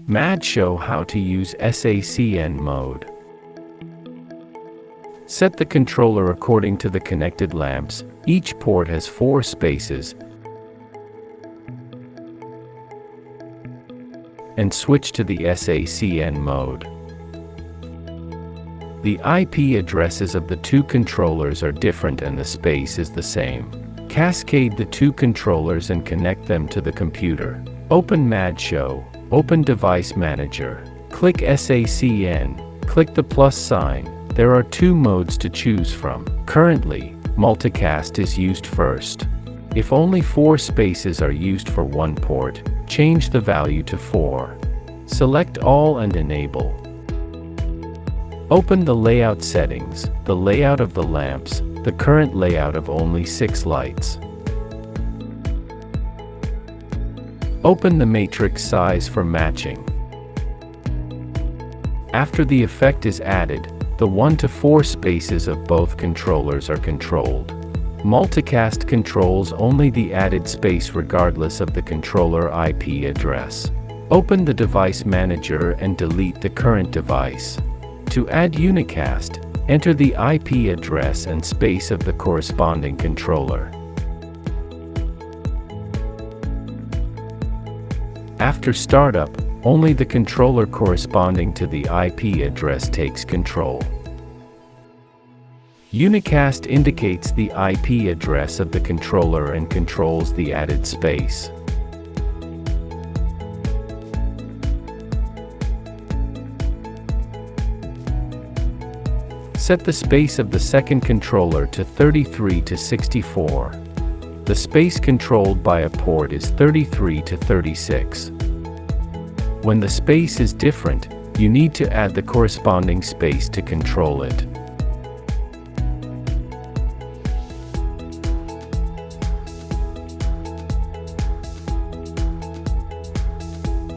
Madshow how to use sACN mode. Set the controller according to the connected lamps. Each port has 4 spaces. And switch to the sACN mode. The IP addresses of the 2 controllers are different and the space is the same. Cascade the 2 controllers and connect them to the computer. Open Madshow. Open Device Manager. Click sACN. Click the plus sign. There are 2 modes to choose from. Currently, multicast is used first. If only 4 spaces are used for one port, change the value to 4. Select all and enable. Open the layout settings, the layout of the lamps, the current layout of only 6 lights. Open the matrix size for matching. After the effect is added, the 1 to 4 spaces of both controllers are controlled. Multicast controls only the added space regardless of the controller IP address. Open the device manager and delete the current device. To add unicast, enter the IP address and space of the corresponding controller. After startup, only the controller corresponding to the IP address takes control. Unicast indicates the IP address of the controller and controls the added space. Set the space of the second controller to 33 to 64. The space controlled by a port is 33 to 36. When the space is different, you need to add the corresponding space to control it.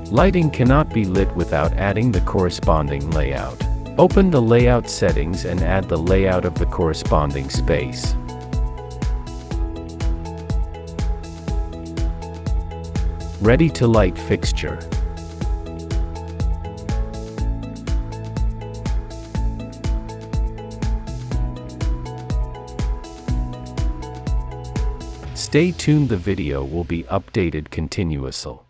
Lighting cannot be lit without adding the corresponding layout. Open the layout settings and add the layout of the corresponding space. Ready to light fixture. Stay tuned, the video will be updated continuously.